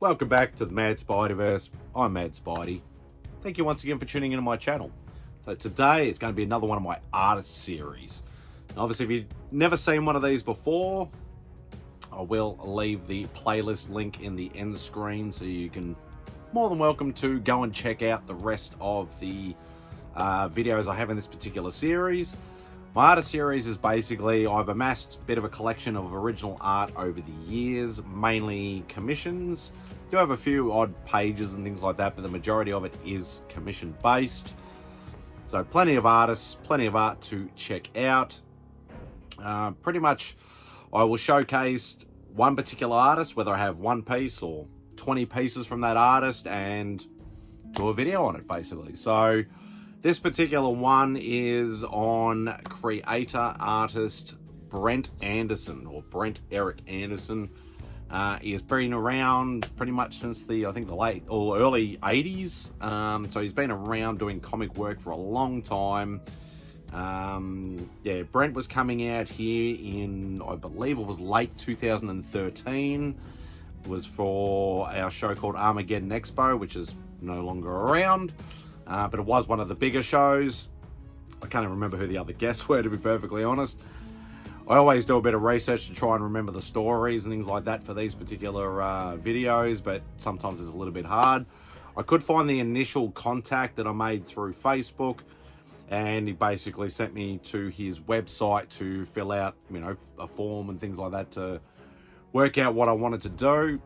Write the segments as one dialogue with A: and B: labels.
A: Welcome back to the Mad Spiderverse. I'm Mad Spidey. Thank you once again for tuning into my channel. So today it's going to be another one of my artist series. Now, obviously, if you've never seen one of these before, I will leave the playlist link in the end screen, so you can more than welcome to go and check out the rest of the videos I have in this particular series. My artist series is basically, I've amassed a bit of a collection of original art over the years, mainly commissions. Do have a few odd pages and things like that, but the majority of it is commission based. So plenty of artists, plenty of art to check out. Pretty much I will showcase one particular artist, whether I have one piece or 20 pieces from that artist, and do a video on it basically. So this particular one is on creator artist Brent Anderson, or Brent Eric Anderson. He has been around pretty much since the, I think, the late or early 80s. So he's been around doing comic work for a long time. Yeah, Brent was coming out here in, I believe it was late 2013. It was for our show called Armageddon Expo, which is no longer around. But it was one of the bigger shows. I can't even remember who the other guests were, to be perfectly honest. I always do a bit of research to try and remember the stories and things like that for these particular videos, but sometimes it's a little bit hard. I could find the initial contact that I made through Facebook, and he basically sent me to his website to fill out, you know, a form and things like that to work out what I wanted to do,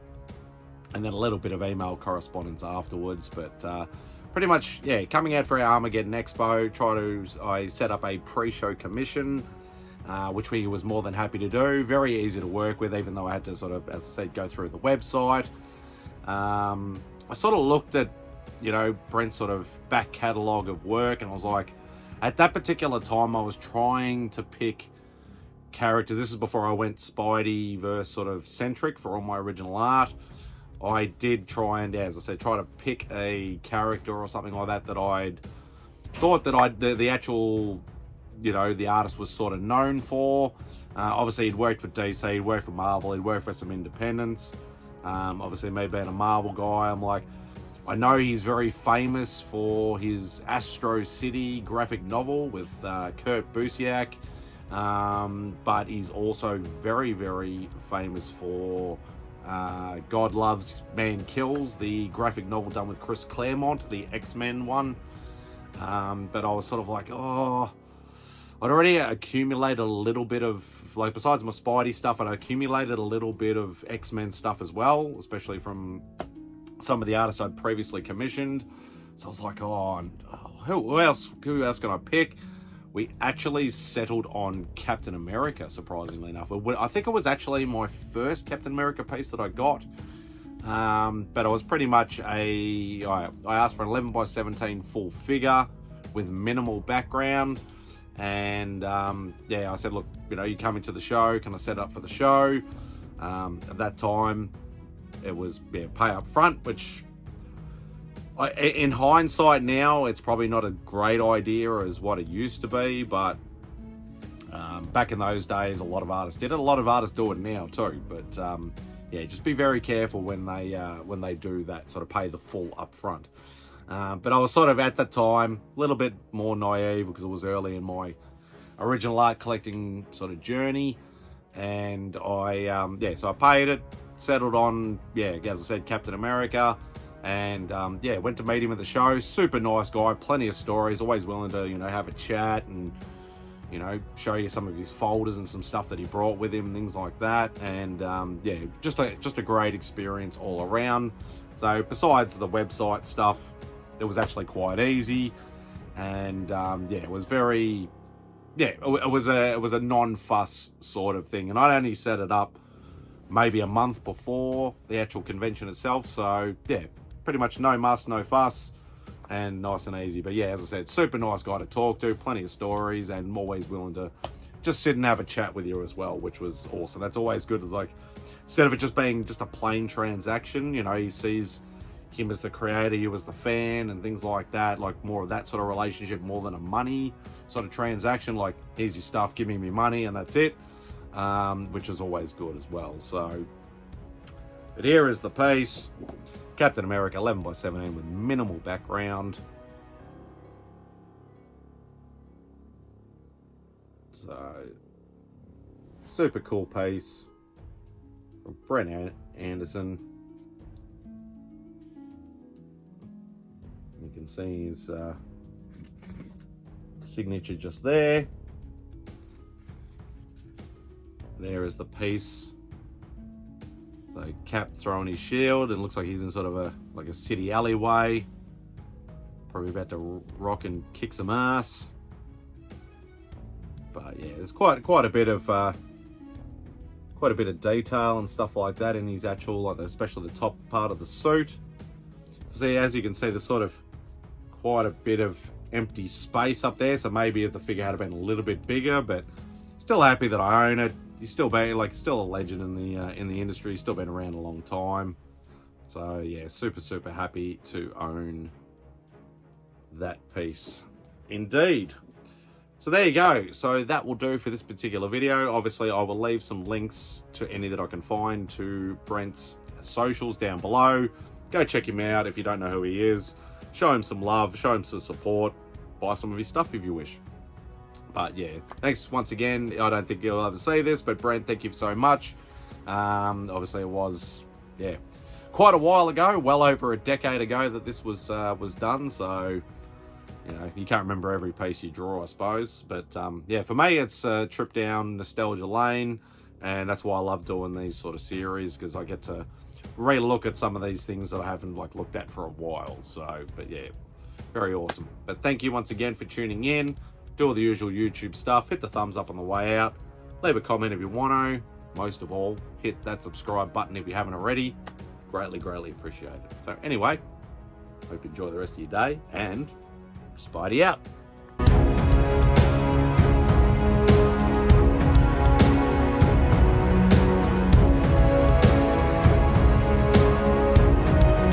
A: and then a little bit of email correspondence afterwards. But pretty much, yeah, coming out for our Armageddon Expo, I set up a pre-show commission, which he was more than happy to do. Very easy to work with, even though I had to sort of, as I said, go through the website. I sort of looked at, you know, Brent's sort of back catalogue of work, and I was like, at that particular time, I was trying to pick characters. This is before I went Spideyverse sort of centric for all my original art. I did try and, as I said, try to pick a character or something like that that I'd thought that the actual, you know, the artist was sort of known for. Obviously, he'd worked for DC, he'd worked for Marvel, he'd worked for some independents. Obviously, me being a Marvel guy, I'm like, I know he's very famous for his Astro City graphic novel with Kurt Busiek, but he's also very, very famous for God Loves, Man Kills, the graphic novel done with Chris Claremont, the XMen one. But I was sort of like, oh, I'd already accumulated a little bit of, like, besides my Spidey stuff, I'd accumulated a little bit of X-Men stuff as well, especially from some of the artists I'd previously commissioned. So I was like, oh, who else can I pick? We actually settled on Captain America, surprisingly enough. I think it was actually my first Captain America piece that I got. But it was pretty much I asked for an 11x17 full figure with minimal background. And yeah, I said, look, you know, you come into the show, can I set up for the show? At that time, it was, yeah, pay up front, which in hindsight now, it's probably not a great idea as what it used to be, but back in those days, a lot of artists did it. A lot of artists do it now too, but yeah, just be very careful when they do that, sort of pay the full up front. But I was sort of, at the time, a little bit more naive because it was early in my original art collecting sort of journey, and yeah, so I paid it, settled on, yeah, as I said, Captain America. And yeah, went to meet him at the show. Super nice guy, plenty of stories, always willing to, you know, have a chat and, you know, show you some of his folders and some stuff that he brought with him and things like that. And yeah, just a great experience all around. So besides the website stuff, it was actually quite easy, and yeah, it was very, yeah, it was a non-fuss sort of thing, and I'd only set it up maybe a month before the actual convention itself. So yeah, pretty much no muss, no fuss, and nice and easy. But yeah, as I said, super nice guy to talk to, plenty of stories, and always willing to just sit and have a chat with you as well, which was awesome. That's always good. Like, instead of it just being just a plain transaction, you know, he sees him as the creator, you as the fan, and things like that, like more of that sort of relationship more than a money sort of transaction, like, here's your stuff, give me money, and that's it, which is always good as well. So But here is the piece. Captain America 11x17 with minimal background. So, super cool piece from Brent Anderson. You can see his signature just there. There is the piece. So Cap throwing his shield, and looks like he's in sort of a city alleyway. Probably about to rock and kick some ass. But yeah, there's quite a bit of detail and stuff like that in his actual, like especially the top part of the suit. See, as you can see, there's sort of quite a bit of empty space up there. So maybe if the figure had been a little bit bigger, but still happy that I own it. He's still still a legend in the industry. He's still been around a long time. So yeah, super happy to own that piece. Indeed. So there you go. So that will do for this particular video. Obviously, I will leave some links to any that I can find to Brent's socials down below. Go check him out if you don't know who he is. Show him some love. Show him some support. Buy some of his stuff if you wish. But yeah, thanks once again. I don't think you'll ever see this, but Brent, thank you so much. Obviously, it was, yeah, quite a while ago, well over a decade ago that this was done. So, you know, you can't remember every piece you draw, I suppose. But yeah, for me, it's a trip down nostalgia lane, and that's why I love doing these sort of series, because I get to re-look at some of these things that I haven't looked at for a while. So, but yeah, very awesome. But thank you once again for tuning in. Do all the usual YouTube stuff. Hit the thumbs up on the way out. Leave a comment if you want to. Most of all, hit that subscribe button if you haven't already. Greatly appreciate it. So anyway, hope you enjoy the rest of your day, and Spidey out.